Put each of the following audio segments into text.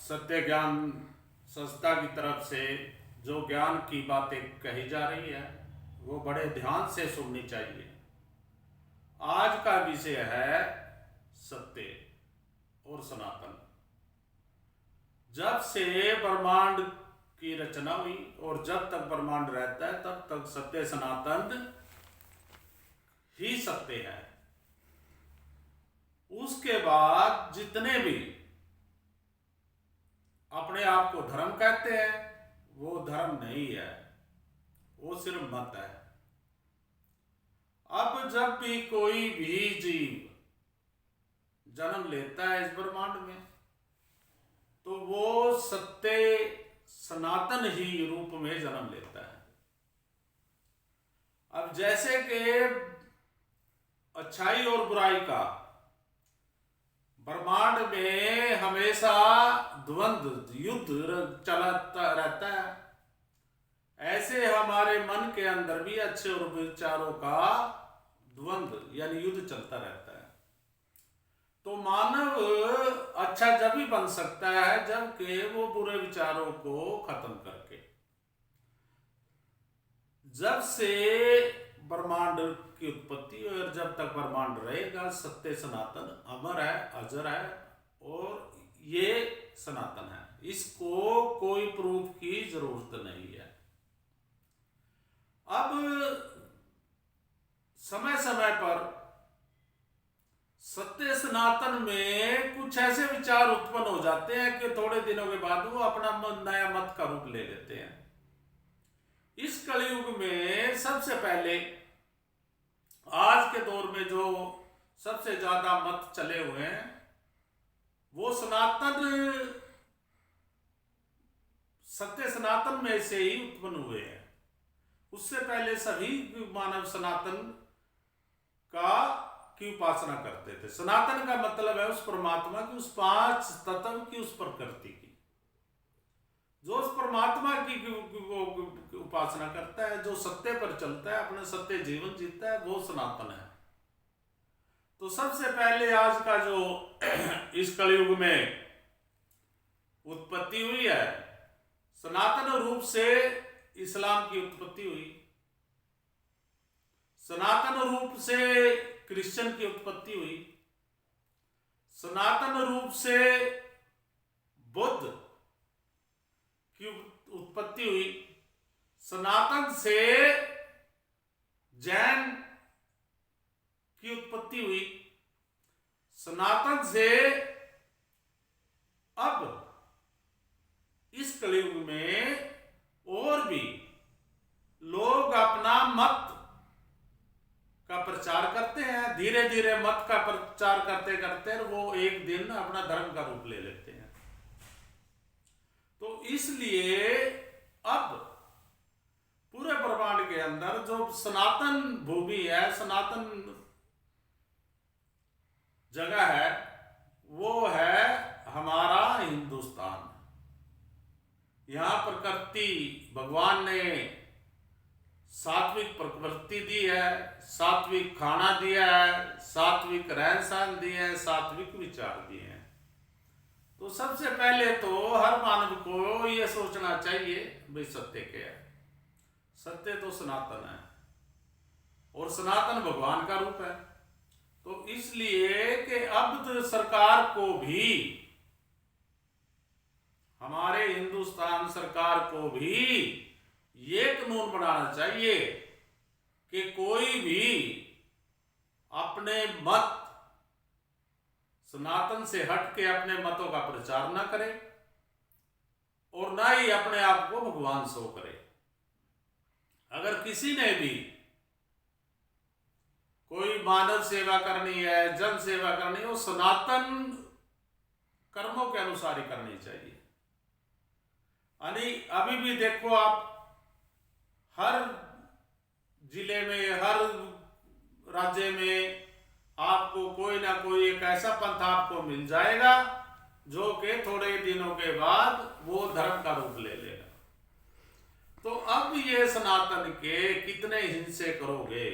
सत्य ज्ञान संस्था की तरफ से जो ज्ञान की बातें कही जा रही है वो बड़े ध्यान से सुननी चाहिए। आज का विषय है सत्य और सनातन। जब से ब्रह्मांड की रचना हुई और जब तक ब्रह्मांड रहता है तब तक सत्य सनातन ही सत्य है। उसके बाद जितने भी अपने आप को धर्म कहते हैं वो धर्म नहीं है, वो सिर्फ मत है। अब जब भी कोई भी जीव जन्म लेता है इस ब्रह्मांड में तो वो सत्य सनातन ही रूप में जन्म लेता है। अब जैसे कि अच्छाई और बुराई का ब्रह्मांड में हमेशा द्वंद्व युद्ध चलता रहता है, ऐसे हमारे मन के अंदर भी अच्छे और विचारों का द्वंद्व यानी युद्ध चलता रहता है। तो मानव अच्छा जब भी बन सकता है जबकि वो बुरे विचारों को खत्म करके। जब से ब्रह्मांड की उत्पत्ति और जब तक ब्रह्मांड रहेगा सत्य सनातन अमर है, अजर है और ये सनातन है। इसको कोई प्रूफ की जरूरत नहीं है। अब समय समय पर सत्य सनातन में कुछ ऐसे विचार उत्पन्न हो जाते हैं कि थोड़े दिनों के बाद वो अपना नया मत का रूप ले लेते हैं। इस कलयुग में सबसे पहले आज के दौर में जो सबसे ज्यादा मत चले हुए हैं वो सनातन सत्य सनातन में से ही उत्पन्न हुए हैं। उससे पहले सभी मानव सनातन का की उपासना करते थे। सनातन का मतलब है उस परमात्मा की, उस पांच तत्व की, उस प्रकृति की। जो उस परमात्मा की उपासना करता है, जो सत्य पर चलता है, अपने सत्य जीवन जीता है, वो सनातन है। तो सबसे पहले आज का जो इस कलयुग में उत्पत्ति हुई है, सनातन रूप से इस्लाम की उत्पत्ति हुई, सनातन रूप से क्रिश्चियन की उत्पत्ति हुई, सनातन रूप से बुद्ध की उत्पत्ति हुई, सनातन से जैन की उत्पत्ति हुई, सनातन से अब इस कलयुग में और भी लोग अपना मत का प्रचार करते हैं। धीरे धीरे मत का प्रचार करते करते वो एक दिन अपना धर्म का रूप ले लेते हैं। तो इसलिए अब पूरे ब्रह्मांड के अंदर जो सनातन भूमि है, सनातन जगह है, वो है हमारा हिंदुस्तान। यहां प्रकृति भगवान ने सात्विक प्रवृत्ति दी है, सात्विक खाना दिया है, सात्विक रहन सहन दिए हैं, सात्विक विचार दिए हैं। तो सबसे पहले तो हर मानव को यह सोचना चाहिए भाई सत्य क्या है। सत्य तो सनातन है और सनातन भगवान का रूप है। तो इसलिए कि अब तो सरकार को भी, हमारे हिंदुस्तान सरकार को भी ये कानून बनाना चाहिए कि कोई भी अपने मत सनातन से हट के अपने मतों का प्रचार ना करे और ना ही अपने आप को भगवान सो करे। अगर किसी ने भी कोई मानव सेवा करनी है, जन सेवा करनी है, वो सनातन कर्मों के अनुसार ही करनी चाहिए। यानी अभी भी देखो आप हर जिले में, हर राज्य में आपको कोई ना कोई एक ऐसा पंथ आपको मिल जाएगा जो कि थोड़े दिनों के बाद वो धर्म का रूप ले लेगा। तो अब ये सनातन के कितने हिंसे करोगे।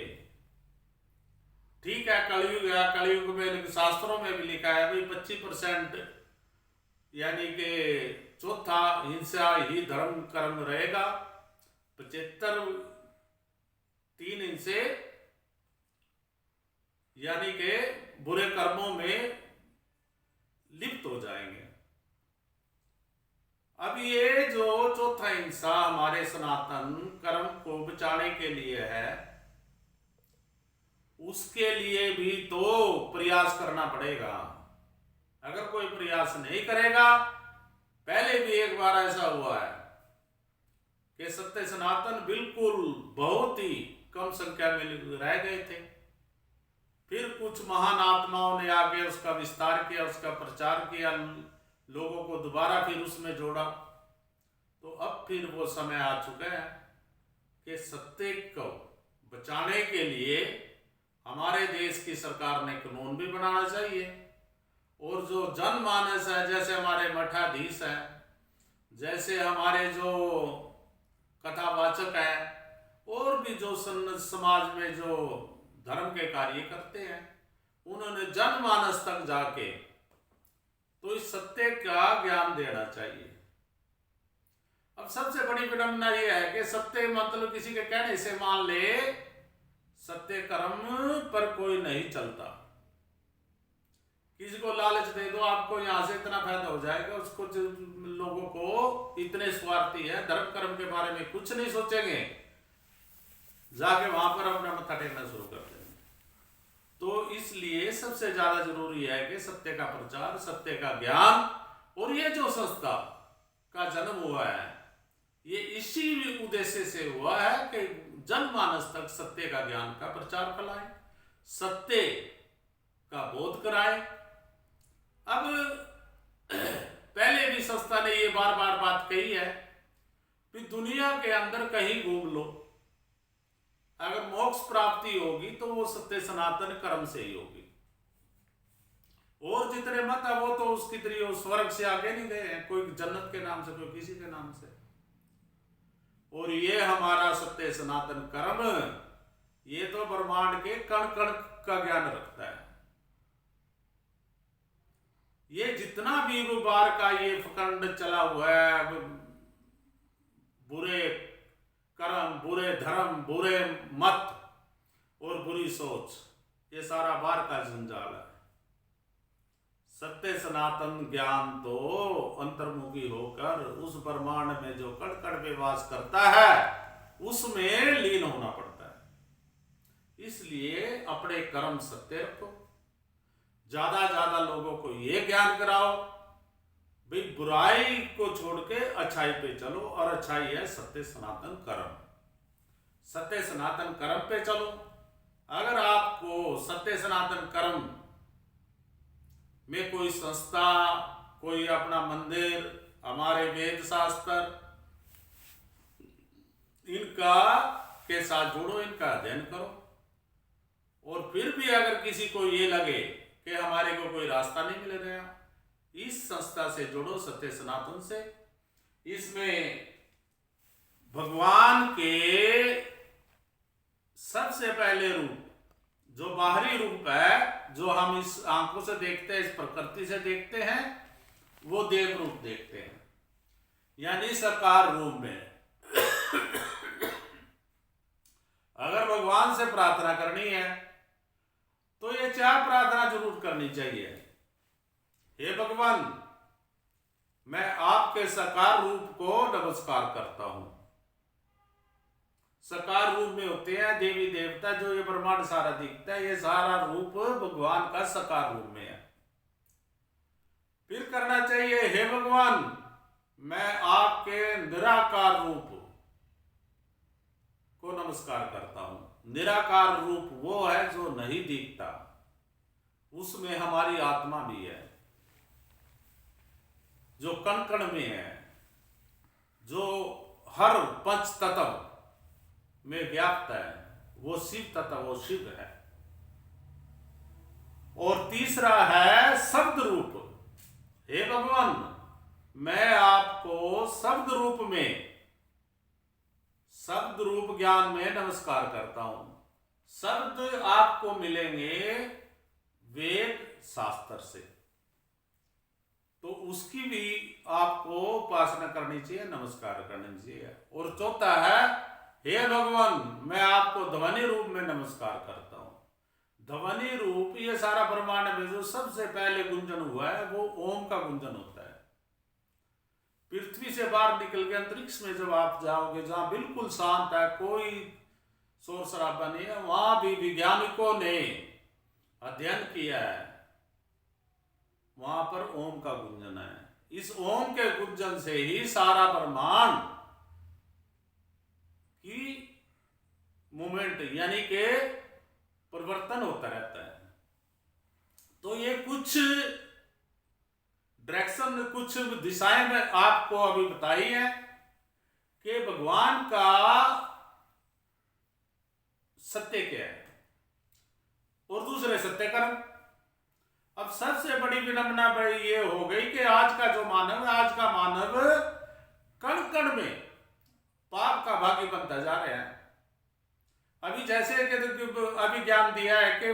ठीक है, कलयुग है, कलयुग में शास्त्रों में भी लिखा है भाई 25% यानी कि चौथा हिंसा ही धर्म कर्म रहेगा। 75 3 हिंसे यानी कि बुरे कर्मों में लिप्त हो जाएंगे। अब ये जो चौथा हिंसा हमारे सनातन कर्म को बचाने के लिए है, उसके लिए भी तो प्रयास करना पड़ेगा। अगर कोई प्रयास नहीं करेगा, पहले भी एक बार ऐसा हुआ है कि सत्य सनातन बिल्कुल बहुत ही कम संख्या में रह गए थे। फिर कुछ महान आत्माओं ने आके उसका विस्तार किया, उसका प्रचार किया, लोगों को दोबारा फिर उसमें जोड़ा। तो अब फिर वो समय आ चुका है कि सत्य को बचाने के लिए हमारे देश की सरकार ने कानून भी बनाना चाहिए, और जो जनमानस है, जैसे हमारे मठाधीश है, जैसे हमारे जो कथावाचक है, और भी जो समाज में जो धर्म के कार्य करते हैं, उन्होंने जनमानस तक जाके तो इस सत्य का ज्ञान देना चाहिए। अब सबसे बड़ी विडंबना यह है कि सत्य मतलब किसी के कहने से मान ले सत्य कर्म पर कोई नहीं चलता। किसी को लालच दे दो, आपको यहां से इतना फायदा हो जाएगा, उसको लोगों को इतने स्वार्थी है, धर्म कर्म के बारे में कुछ नहीं सोचेंगे, जाके वहां पर अपना मत्था टेकना शुरू कर देंगे। तो इसलिए सबसे ज्यादा जरूरी है कि सत्य का प्रचार, सत्य का ज्ञान, और ये जो संस्था का जन्म हुआ है, ये इसी उद्देश्य से हुआ है कि जनमानस तक सत्य का ज्ञान का प्रचार फैलाएं, सत्य का बोध कराएं। अब पहले भी संस्था ने ये बार बार बात कही है कि दुनिया के अंदर कहीं घूम लो, अगर मोक्ष प्राप्ति होगी तो वो सत्य सनातन कर्म से ही होगी। और जितने मत है वो तो उसकी तरह स्वर्ग से आगे नहीं गए हैं, कोई जन्नत के नाम से, कोई किसी के नाम से। और ये हमारा सत्य सनातन कर्म, ये तो ब्रह्मांड के कण कण का ज्ञान रखता है। ये जितना भी गुबार का ये फकंड चला हुआ है, बुरे कर्म, बुरे धर्म, बुरे मत और बुरी सोच, ये सारा बार का जंजाल है। सत्य सनातन ज्ञान तो अंतर्मुखी होकर उस ब्रह्मांड में जो कण कण में वास करता है, उसमें लीन होना पड़ता है। इसलिए अपने कर्म सत्य रखो, ज्यादा ज्यादा लोगों को ये ज्ञान कराओ भाई बुराई को छोड़ के अच्छाई पे चलो, और अच्छाई है सत्य सनातन कर्म। सत्य सनातन कर्म पे चलो। अगर आपको सत्य सनातन कर्म में कोई संस्था, कोई अपना मंदिर, हमारे वेद शास्त्र, इनका के साथ जुड़ो, इनका अध्ययन करो। और फिर भी अगर किसी को ये लगे कि हमारे को कोई रास्ता नहीं मिल रहा, इस संस्था से जुड़ो, सत्य सनातन से। इसमें भगवान के सबसे पहले रूप, जो बाहरी रूप है, जो हम इस आंखों से देखते हैं, इस प्रकृति से देखते हैं, वो देव रूप देखते हैं, यानी साकार रूप में। अगर भगवान से प्रार्थना करनी है तो ये 4 प्रार्थना जरूर करनी चाहिए। हे भगवान, मैं आपके साकार रूप को नमस्कार करता हूं। साकार रूप में होते हैं देवी देवता, जो ये ब्रह्मांड सारा दिखता है, ये सारा रूप भगवान का साकार रूप में है। फिर करना चाहिए, हे भगवान, मैं आपके निराकार रूप को नमस्कार करता हूं। निराकार रूप वो है जो नहीं दिखता, उसमें हमारी आत्मा भी है, जो कण कण में है, जो हर पंच तत्व में व्याप्त है, वो शिव तत्व, वो शिव है। और तीसरा है शब्द रूप। हे भगवान, मैं आपको शब्द रूप में, शब्द रूप ज्ञान में नमस्कार करता हूं। शब्द आपको मिलेंगे वेद शास्त्र से, तो उसकी भी आपको उपासना करनी चाहिए, नमस्कार करनी चाहिए। और चौथा है, हे भगवान मैं आपको ध्वनि रूप में नमस्कार करता हूं। ध्वनि रूप, ये सारा ब्रह्मांड में जो सबसे पहले गुंजन हुआ है वो ओम का गुंजन होता है। पृथ्वी से बाहर निकल के अंतरिक्ष में जब आप जाओगे, जहां बिल्कुल शांत है, कोई शोर शराबा नहीं है, वहां भी वैज्ञानिकों ने अध्ययन किया है, वहां पर ओम का गुंजन है। इस ओम के गुंजन से ही सारा ब्रह्मांड की मूवमेंट यानी कि परिवर्तन होता रहता है। तो ये कुछ डायरेक्शन, कुछ दिशाएं में आपको अभी बताई है कि भगवान का सत्य क्या है और दूसरे सत्य कर्म। अब सबसे बड़ी विडंबना ये हो गई कि आज का जो मानव है, आज का मानव कण कण में पाप का भागी बनता जा रहा है। अभी जैसे कि अभी ज्ञान दिया है कि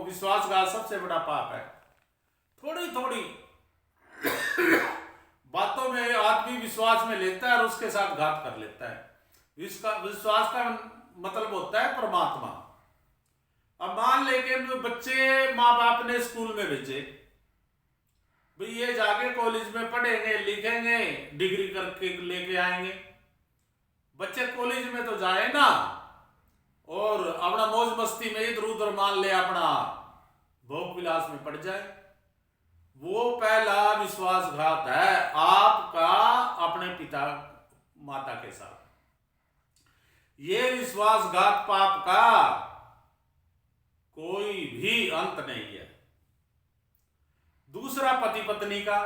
विश्वासघात सबसे बड़ा पाप है। थोड़ी थोड़ी बातों में आदमी विश्वास में लेता है और उसके साथ घात कर लेता है। विश्वास का मतलब होता है परमात्मा। अब मान लेके बच्चे माँ बाप ने स्कूल में भेजे, भाई ये जाके कॉलेज में पढ़ेंगे, लिखेंगे, डिग्री करके लेके आएंगे। बच्चे कॉलेज में तो जाए ना और अपना मौज मस्ती में इधर उधर मान ले, अपना भोग विलास में पड़ जाए। वो पहला विश्वासघात है आपका अपने पिता माता के साथ। ये विश्वासघात पाप का कोई भी अंत नहीं है। दूसरा, पति पत्नी का।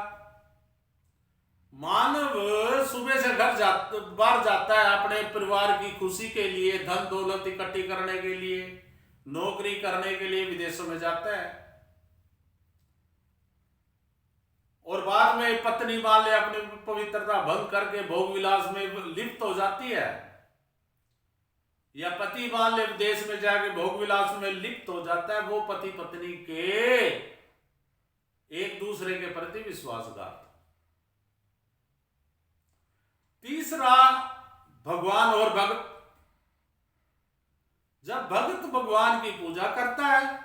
मानव सुबह से बाहर जाता है अपने परिवार की खुशी के लिए, धन दौलत इकट्ठी करने के लिए, नौकरी करने के लिए विदेशों में जाता है, और बाद में पत्नी मान ले अपनी पवित्रता भंग करके भोग विलास में लिप्त हो जाती है, या पति मान ले विदेश में जाके भोग विलास में लिप्त हो जाता है। वो पति पत्नी के एक दूसरे के प्रति विश्वासघात। तीसरा, भगवान और भक्त। जब भक्त भगवान की पूजा करता है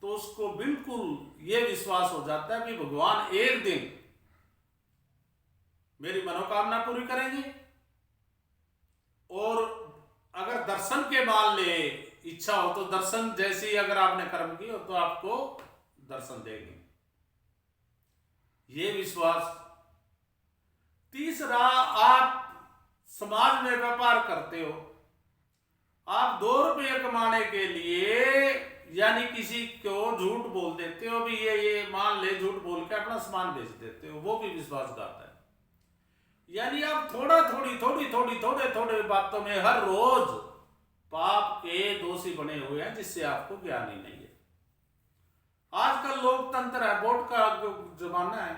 तो उसको बिल्कुल ये विश्वास हो जाता है कि भगवान एक दिन मेरी मनोकामना पूरी करेंगे, और अगर दर्शन के मान ले इच्छा हो तो दर्शन, जैसी अगर आपने कर्म की हो तो आपको दर्शन देंगे, ये विश्वास। तीसरा, आप समाज में व्यापार करते हो, आप 2 रुपये कमाने के लिए यानी किसी को झूठ बोल देते हो, भी ये मान ले झूठ बोल के अपना सामान बेच देते हो, वो भी विश्वासघात है। यानी आप थोड़े थोड़े बातों में हर रोज पाप के दोषी बने हुए हैं, जिससे आपको ज्ञान ही नहीं है। आजकल लोकतंत्र है, वोट का जमाना है,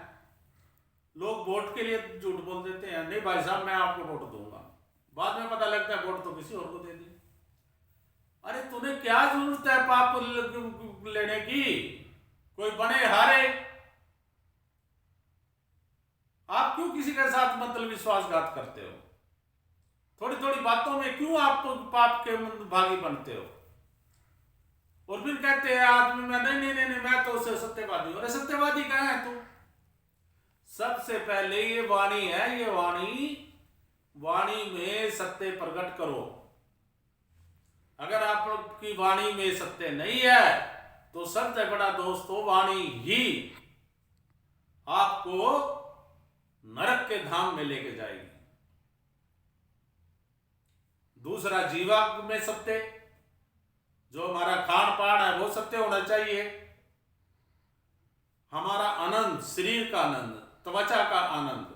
लोग वोट के लिए झूठ बोल देते हैं, नहीं भाई साहब मैं आपको वोट दूंगा, बाद में पता लगता है वोट तो किसी और को दे दी। अरे तूने क्या जरूरत है पाप लेने की, कोई बने हारे, आप क्यों किसी के साथ मतलब विश्वासघात करते हो? थोड़ी थोड़ी बातों में क्यों आप पाप के भागी बनते हो? और फिर कहते हैं आदमी में नहीं मैं तो उसे सत्यवादी हूं। अरे सत्यवादी कहाँ है तू? सबसे पहले ये वाणी है, ये वाणी में सत्य प्रकट करो। अगर आपकी वाणी में सत्य नहीं है तो सबसे बड़ा दोस्त तो वाणी ही आपको नरक के धाम में लेके जाएगी। दूसरा, जीवा में सत्य, जो हमारा खान पान है वो सत्य होना चाहिए। हमारा आनंद, शरीर का आनंद, त्वचा का आनंद,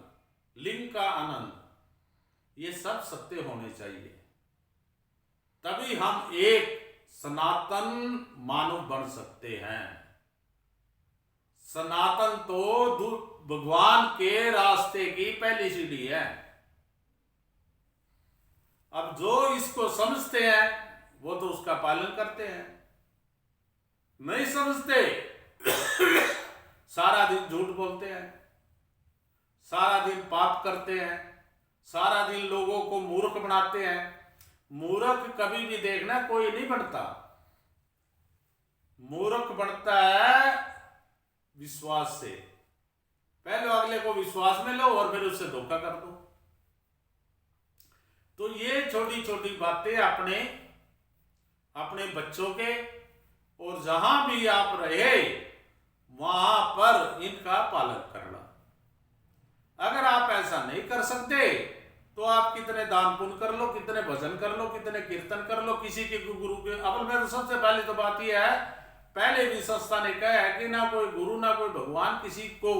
लिंग का आनंद, ये सब सत्य होने चाहिए। तभी हम एक सनातन मानव बन सकते हैं। सनातन तो भगवान के रास्ते की पहली सीढ़ी है। अब जो इसको समझते हैं वो तो उसका पालन करते हैं, नहीं समझते सारा दिन झूठ बोलते हैं। सारा दिन पाप करते हैं, सारा दिन लोगों को मूर्ख बनाते हैं। मूर्ख कभी भी देखना कोई नहीं बनता, मूर्ख बनता है विश्वास से। पहले अगले को विश्वास में लो और फिर उससे धोखा कर दो। तो ये छोटी छोटी बातें अपने अपने बच्चों के, और जहां भी आप रहे वहां पर इनका पालन करना। अगर आप ऐसा नहीं कर सकते तो आप कितने दान पुण्य कर लो, कितने भजन कर लो, कितने कीर्तन कर लो, किसी के गुरु के। अब मैं तो सबसे पहले तो बात यह है, पहले भी संस्था ने कहा है कि ना कोई गुरु ना कोई भगवान किसी को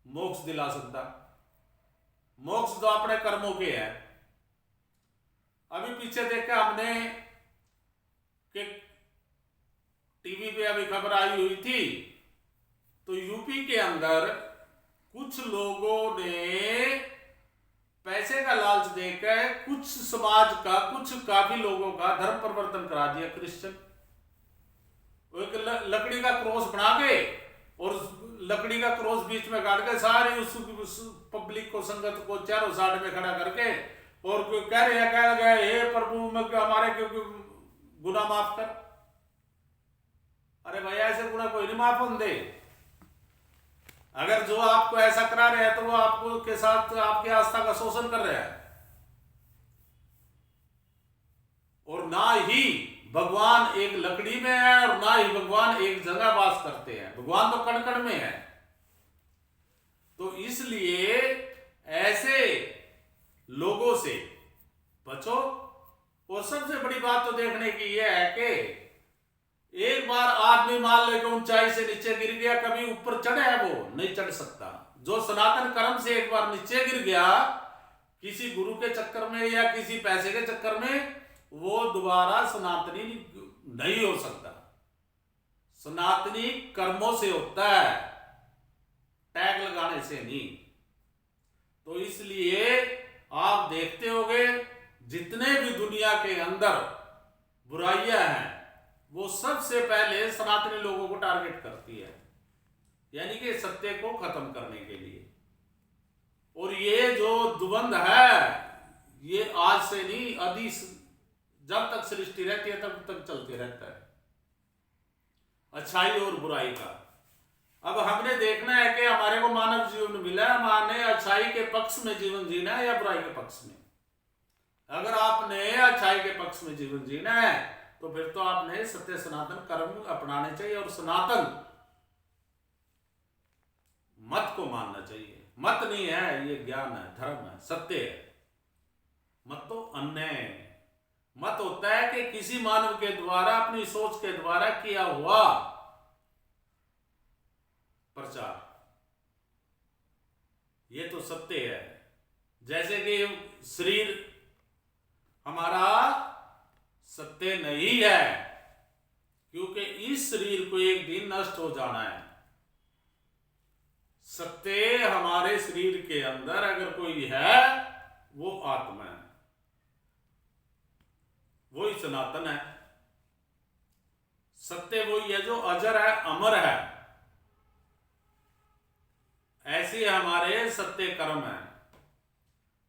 मोक्ष दिला सकता। मोक्ष तो अपने कर्मों के है। अभी पीछे देखा हमने कि टीवी पे अभी खबर आई हुई थी, तो यूपी के अंदर कुछ लोगों ने पैसे का लालच देकर कुछ समाज का, कुछ काफी लोगों का धर्म परिवर्तन करा दिया। क्रिश्चियन एक लकड़ी का क्रॉस बना के, और लकड़ी का क्रॉस बीच में काट के सारी उस पब्लिक को, संगत को चारों साइड में खड़ा करके, और कह रहे हैं, कह गए हे प्रभु मैं हमारे गुनाह माफ कर। अरे भैया ऐसे गुनाह कोई नहीं माफ होने दे। अगर जो आपको ऐसा करा रहे हैं तो वो आपको के साथ आपकी आस्था का शोषण कर रहे हैं। और ना ही भगवान एक लकड़ी में है और ना ही भगवान एक जगह वास करते हैं। भगवान तो कण कण में है। तो इसलिए ऐसे लोगों से बचो। और सबसे बड़ी बात तो देखने की यह है कि एक बार आदमी मान लो कि ऊंचाई से नीचे गिर गया, कभी ऊपर चढ़े है वो नहीं चढ़ सकता। जो सनातन कर्म से एक बार नीचे गिर गया किसी गुरु के चक्कर में या किसी पैसे के चक्कर में, वो दोबारा सनातनी नहीं हो सकता। सनातनी कर्मों से होता है, टैग लगाने से नहीं। तो इसलिए आप देखते होंगे जितने भी दुनिया के अंदर बुराइयां हैं वो सबसे पहले सनातनी लोगों को टारगेट करती है, यानी कि सत्य को खत्म करने के लिए। और ये जो द्वंद है ये आज से नहीं, आदि जब तक सृष्टि रहती है तब तक चलते रहता है, अच्छाई और बुराई का। अब हमने देखना है कि हमारे को मानव जीवन मिला है, माने अच्छाई के पक्ष में जीवन जीना है या बुराई के पक्ष में। अगर आपने अच्छाई के पक्ष में जीवन जीना है तो फिर तो आपने सत्य सनातन कर्म अपनाने चाहिए और सनातन मत को मानना चाहिए। मत नहीं है, ये ज्ञान है, धर्म है, सत्य है। मत तो अन्य मत होता है कि किसी मानव के द्वारा अपनी सोच के द्वारा किया हुआ प्रचार, ये तो सत्य है। जैसे कि शरीर हमारा सत्य नहीं है, क्योंकि इस शरीर को एक दिन नष्ट हो जाना है। सत्य हमारे शरीर के अंदर अगर कोई है वो आत्मा है, वही सनातन है। सत्य वही है जो अजर है, अमर है। ऐसे हमारे सत्य कर्म है।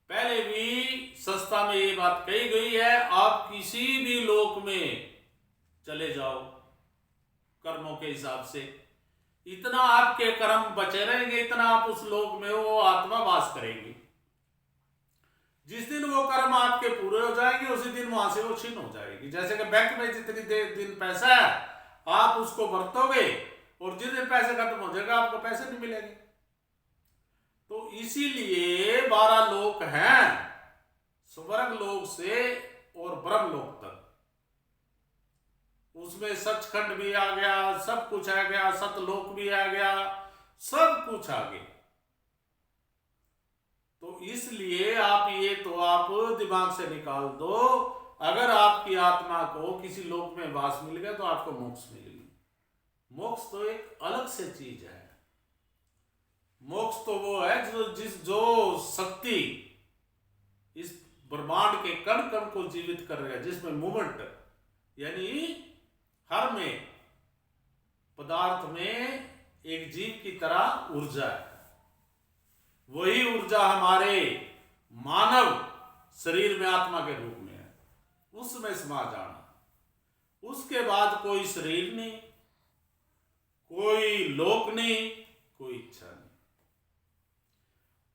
पहले भी संस्था में ये बात कही गई है, आप किसी भी लोक में चले जाओ कर्मों के हिसाब से, इतना आपके कर्म बचे रहेंगे, इतना आप उस लोक में वो आत्मा वास करेगी। जिस दिन वो कर्म आपके पूरे हो जाएंगे उसी दिन वहां से वो छीन हो जाएगी। जैसे कि बैंक में जितनी दिन पैसा है आप उसको बरतोगे और जिस दिन पैसे खत्म हो जाएगा आपको पैसे नहीं मिलेंगे। तो इसीलिए 12 लोक हैं, स्वर्ग लोक से और ब्रह्म लोक तक। उसमें सचखंड भी आ गया, सब कुछ आ गया, सतलोक भी आ गया, सब कुछ आ गया। तो इसलिए आप ये तो आप दिमाग से निकाल दो, अगर आपकी आत्मा को किसी लोक में वास मिल गया तो आपको मोक्ष मिलेगी। मोक्ष तो एक अलग से चीज है। मोक्ष तो वो है जो शक्ति इस ब्रह्मांड के कण कण को जीवित कर रहा है, जिसमें मूवमेंट यानी हर में पदार्थ में एक जीव की तरह ऊर्जा है। वही ऊर्जा हमारे मानव शरीर में आत्मा के रूप में है, उसमें समा जाना। उसके बाद कोई शरीर नहीं, कोई लोक नहीं, कोई इच्छा नहीं।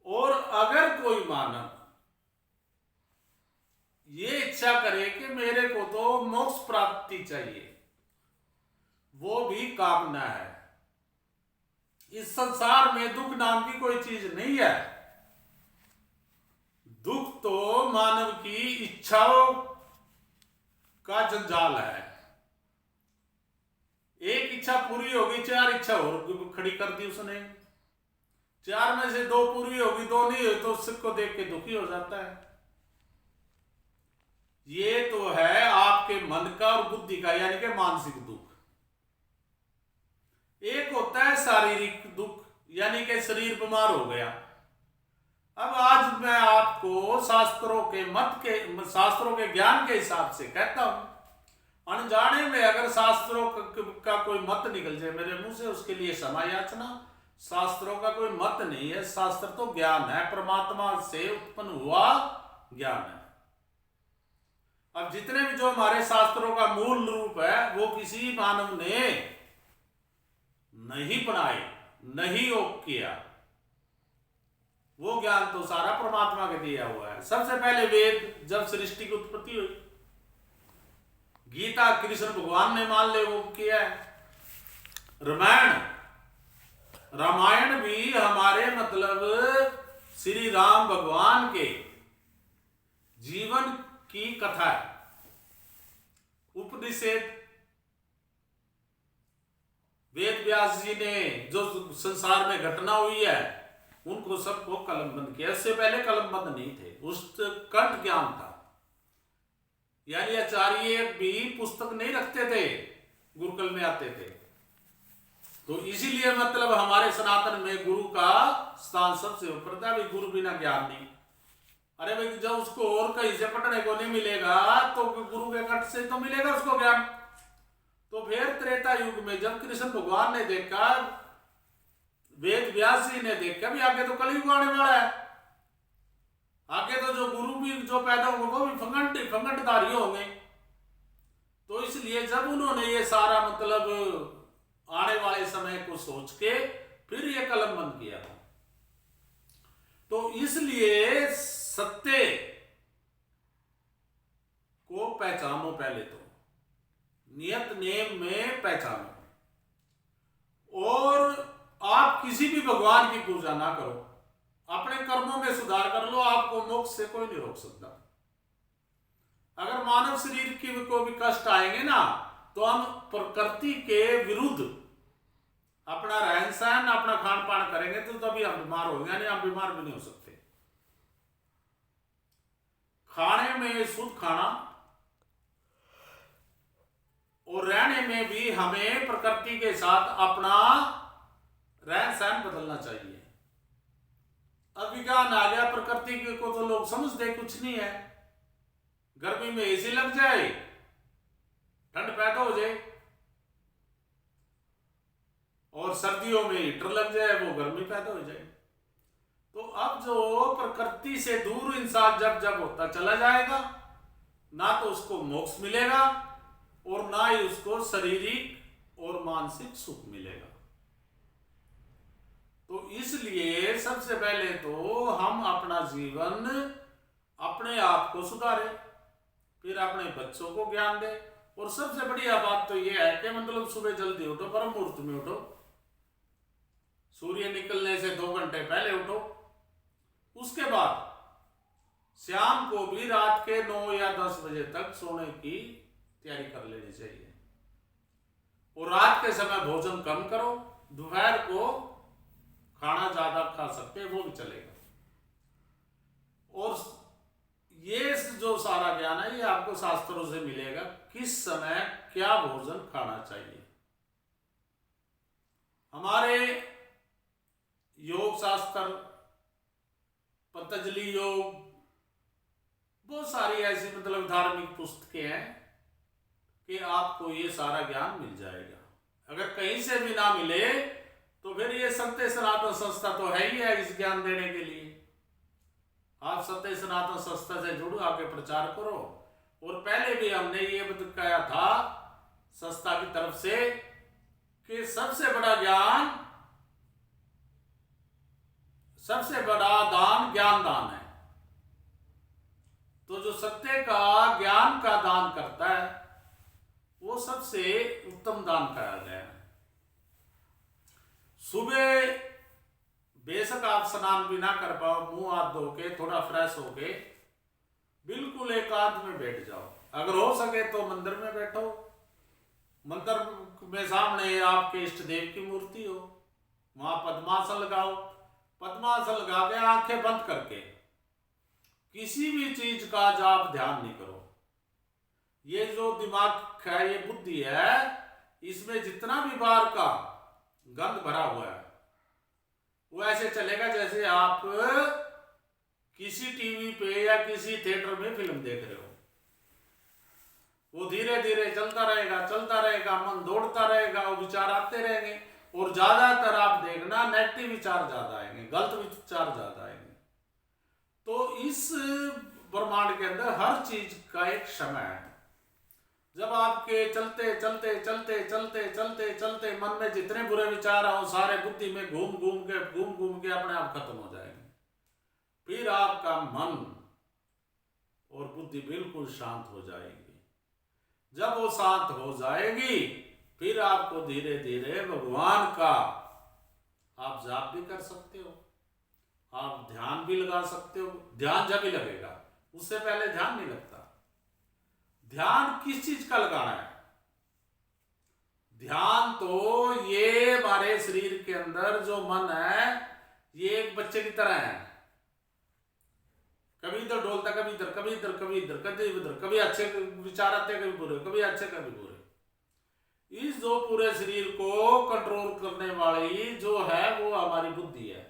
और अगर कोई मानव ये इच्छा करे कि मेरे को तो मोक्ष प्राप्ति चाहिए, वो भी कामना है। इस संसार में दुख नाम की कोई चीज नहीं है। दुख तो मानव की इच्छाओं का जंजाल है। एक इच्छा पूरी होगी, चार इच्छा और खड़ी कर दी उसने। चार में से दो पूरी होगी, दो नहीं हुई तो उसको देख के दुखी हो जाता है। ये तो है आपके मन का और बुद्धि का, यानी कि मानसिक दुख। एक होता है शारीरिक दुख, यानी कि शरीर बीमार हो गया। अब आज मैं आपको शास्त्रों के ज्ञान के हिसाब से कहता हूं। अनजाने में अगर शास्त्रों का कोई मत निकल जाए मेरे मुंह से, उसके लिए क्षमा याचना। शास्त्रों का कोई मत नहीं है, शास्त्र तो ज्ञान है, परमात्मा से उत्पन्न हुआ ज्ञान है। अब जितने भी जो हमारे शास्त्रों का मूल रूप है, वो किसी मानव ने नहीं बनाए, नहीं योग किया। वो ज्ञान तो सारा परमात्मा के दिया हुआ है। सबसे पहले वेद, जब सृष्टि की उत्पत्ति हुई, गीता कृष्ण भगवान ने मान ले वो किया है। रामायण भी हमारे मतलब श्री राम भगवान के जीवन की कथा है। उपनिषद वेद व्यास जी ने जो संसार में घटना हुई है उनको सबको कलमबंद किया। इससे पहले कलमबंद नहीं थे, उस कंठ ज्ञान था। यानी आचार्य भी पुस्तक नहीं रखते थे, गुरुकुल में आते थे। तो इसीलिए मतलब हमारे सनातन में गुरु का स्थान सबसे ऊपर था। गुरु बिना ज्ञान नहीं। अरे भाई, जब उसको और कहीं से पढ़ने को नहीं मिलेगा तो गुरु के कंठ से तो मिलेगा उसको ज्ञान। तो फिर त्रेता युग में जब कृष्ण भगवान ने देखा, वेद व्यास जी ने देखा भी आगे तो कलयुग आने वाला है, आगे तो जो गुरु भी जो पैदा होंगे वो भी फंगटधारी होंगे। तो इसलिए जब उन्होंने ये सारा मतलब आने वाले समय को सोच के फिर ये कलम बंद किया। तो इसलिए सत्य को पहचानो, पहले तो नियत नेम में पहचानो। और आप किसी भी भगवान की पूजा ना करो, अपने कर्मों में सुधार कर लो, आपको मोक्ष से कोई नहीं रोक सकता। अगर मानव शरीर की को भी कष्ट आएंगे ना, तो हम प्रकृति के विरुद्ध अपना रहन सहन, अपना खान पान करेंगे तो तभी हम बीमार होंगे, यानी हम बीमार भी नहीं हो सकते। खाने में शुद्ध खाना और रहने में भी हमें प्रकृति के साथ अपना रहन सहन बदलना चाहिए। अब विज्ञान आ गया, प्रकृति को तो लोग समझते कुछ नहीं है। गर्मी में एसी लग जाए, ठंड पैदा हो जाए, और सर्दियों में हीटर लग जाए, वो गर्मी पैदा हो जाए। तो अब जो प्रकृति से दूर इंसान जब जब होता चला जाएगा, ना तो उसको मोक्ष मिलेगा और ना ही उसको शारीरिक और मानसिक सुख मिलेगा। तो इसलिए सबसे पहले तो हम अपना जीवन अपने आप को सुधारें, फिर अपने बच्चों को ज्ञान दें। और सबसे बढ़िया बात तो यह है कि मतलब सुबह जल्दी उठो, ब्रह्म मुहूर्त में उठो, सूर्य निकलने से 2 घंटे पहले उठो। उसके बाद शाम को भी रात के 9 या 10 बजे तक सोने की तैयारी कर लेनी चाहिए। और रात के समय भोजन कम करो, दोपहर को खाना ज्यादा खा सकते हैं वो भी चलेगा। और ये जो सारा ज्ञान है ये आपको शास्त्रों से मिलेगा, किस समय क्या भोजन खाना चाहिए। हमारे योग शास्त्र, पतंजलि योग, बहुत सारी ऐसी मतलब धार्मिक पुस्तकें हैं कि आपको ये सारा ज्ञान मिल जाएगा। अगर कहीं से भी ना मिले तो फिर ये सत्य सनातन संस्था तो है ही है इस ज्ञान देने के लिए। आप सत्य सनातन संस्था से जुड़ो, आगे प्रचार करो। और पहले भी हमने ये बताया था संस्था की तरफ से कि सबसे बड़ा ज्ञान, सबसे बड़ा दान ज्ञान दान है। तो जो सत्य का ज्ञान का दान करता है वो सबसे उत्तम दान कहा गया है। सुबह बेशक आप स्नान भी ना कर पाओ, मुंह हाथ धो के थोड़ा फ्रेश होके बिल्कुल एकांत में बैठ जाओ। अगर हो सके तो मंदिर में बैठो, मंदिर में सामने आपके इष्ट देव की मूर्ति हो, वहां पद्मासन लगाओ। पद्मासन लगा के आंखें बंद करके किसी भी चीज का जाप ध्यान नहीं करो। ये जो दिमाग है, ये बुद्धि है, इसमें जितना भी बाहर का गंध भरा हुआ है वो ऐसे चलेगा जैसे आप किसी टीवी पे या किसी थिएटर में फिल्म देख रहे हो। वो धीरे धीरे चलता रहेगा, मन दौड़ता रहेगा, वो विचार आते रहेंगे। और ज्यादातर आप देखना नेगेटिव विचार ज्यादा आएंगे, गलत विचार ज्यादा आएंगे। तो इस ब्रह्मांड के अंदर हर चीज का एक समय है। जब आपके चलते चलते चलते चलते चलते चलते मन में जितने बुरे विचार आओ सारे बुद्धि में घूम घूम के अपने आप खत्म हो जाएंगे। फिर आपका मन और बुद्धि बिल्कुल शांत हो जाएगी। जब वो शांत हो जाएगी फिर आपको धीरे धीरे भगवान का आप जाप भी कर सकते हो, आप ध्यान भी लगा सकते हो। ध्यान जब ही लगेगा, उससे पहले ध्यान नहीं लगता। ध्यान किस चीज का लगाना है? ध्यान तो ये हमारे शरीर के अंदर जो मन है ये एक बच्चे की तरह है, कभी इधर डोलता, कभी इधर, कभी इधर, कभी इधर, कभी इधर, कभी अच्छे विचार आते कभी बुरे, कभी अच्छे कभी बुरे। इस जो पूरे शरीर को कंट्रोल करने वाली जो है वो हमारी बुद्धि है।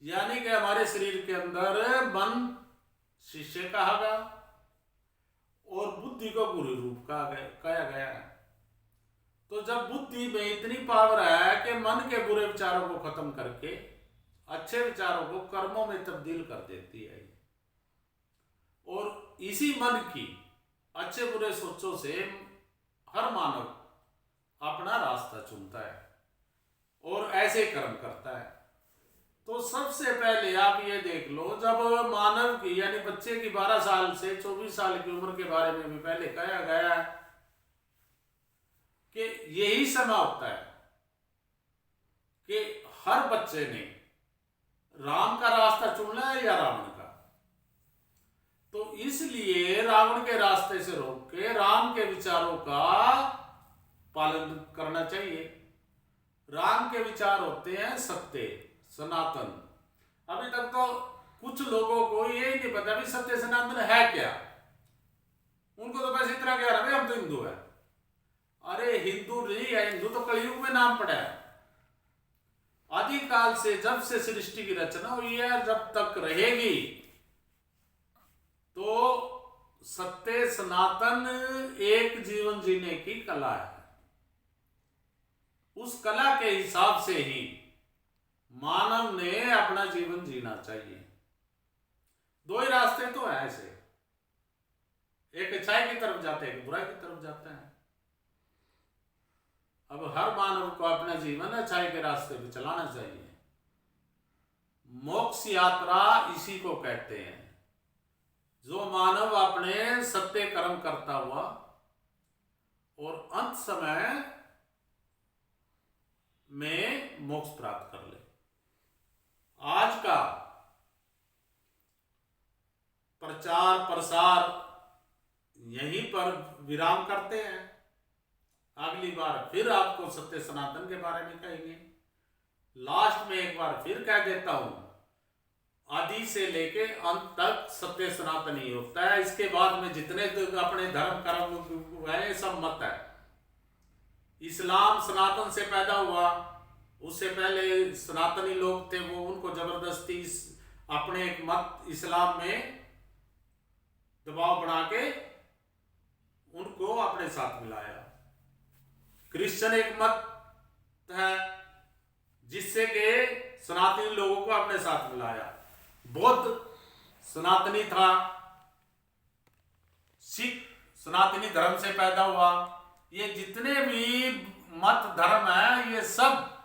यानी कि हमारे शरीर के अंदर मन शिष्य कहा गया और बुद्धि को गुरु रूप कहा गया है। तो जब बुद्धि में इतनी पावर है कि मन के बुरे विचारों को खत्म करके अच्छे विचारों को कर्मों में तब्दील कर देती है, और इसी मन की अच्छे बुरे सोचों से हर मानव अपना रास्ता चुनता है और ऐसे कर्म करता है। तो सबसे पहले आप ये देख लो, जब मानव की यानी बच्चे की 12 साल से 24 साल की उम्र के बारे में भी पहले कहा गया है कि यही समय होता है कि हर बच्चे ने राम का रास्ता चुनना है या रावण का। तो इसलिए रावण के रास्ते से रोक के राम के विचारों का पालन करना चाहिए। राम के विचार होते हैं सत्य सनातन। अभी तक तो कुछ लोगों को ये नहीं पता भी सत्य सनातन है क्या। उनको तो बस इतना कह रहा है हम तो हिंदू है। अरे हिंदू नहीं है, हिंदू तो कलयुग में नाम पड़ा है। आदिकाल से जब से सृष्टि की रचना हुई है, जब तक रहेगी, तो सत्य सनातन एक जीवन जीने की कला है। उस कला के हिसाब से ही मानव ने अपना जीवन जीना चाहिए। दो ही रास्ते तो है ऐसे, एक अच्छाई की तरफ जाते हैं, एक बुराई की तरफ जाते हैं। अब हर मानव को अपना जीवन अच्छाई के रास्ते पे चलाना चाहिए। मोक्ष यात्रा इसी को कहते हैं, जो मानव अपने सत्य कर्म करता हुआ और अंत समय में मोक्ष प्राप्त कर ले। आज का प्रचार प्रसार यहीं पर विराम करते हैं। अगली बार फिर आपको सत्य सनातन के बारे में कहेंगे। लास्ट में एक बार फिर कह देता हूं, आदि से लेके अंत तक सत्य सनातन ही होता है। इसके बाद में जितने अपने धर्म कर्म है सब मत है। इस्लाम सनातन से पैदा हुआ, उससे पहले सनातनी लोग थे, वो उनको जबरदस्ती अपने एक मत इस्लाम में दबाव बना के उनको अपने साथ मिलाया। क्रिश्चियन एक मत है, जिससे कि सनातनी लोगों को अपने साथ मिलाया। बुद्ध सनातनी था, सिख सनातनी धर्म से पैदा हुआ। ये जितने भी मत धर्म है ये सब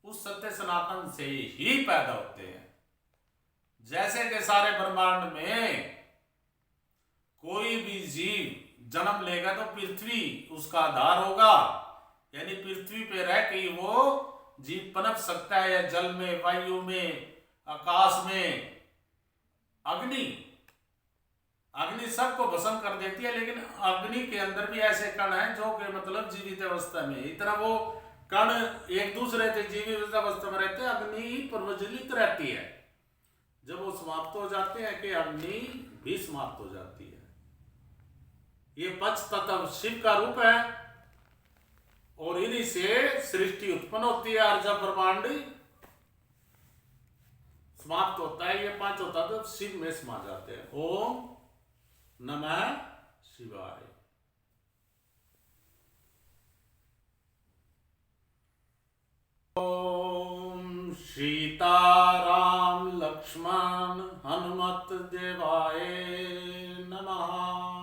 उस सत्य सनातन से ही पैदा होते हैं। जैसे कि सारे ब्रह्मांड में कोई भी जीव जन्म लेगा तो पृथ्वी उसका आधार होगा, यानी पृथ्वी पे रह के वो जीव पनप सकता है, या जल में, वायु में, आकाश में। अग्नि सबको भस्म कर देती है, लेकिन अग्नि के अंदर भी ऐसे कण हैं जो कि मतलब जीवित अवस्था में, इतना वो कण एक दूसरे से जीवित अवस्था में रहते हैं। अग्नि प्रज्वलित रहती है, जब वो समाप्त हो जाते हैं कि अग्नि भी समाप्त हो जाती है। ये पंच तत्व शिव का रूप है और इन्हीं से सृष्टि उत्पन्न होती है। और जब ब्रह्मांड समाप्त होता है, ये पांच होता है तो शिव में समा जाते हैं। ओम नमः शिवाय। ओम सीताराम लक्ष्मण हनुमत देवाय नमः।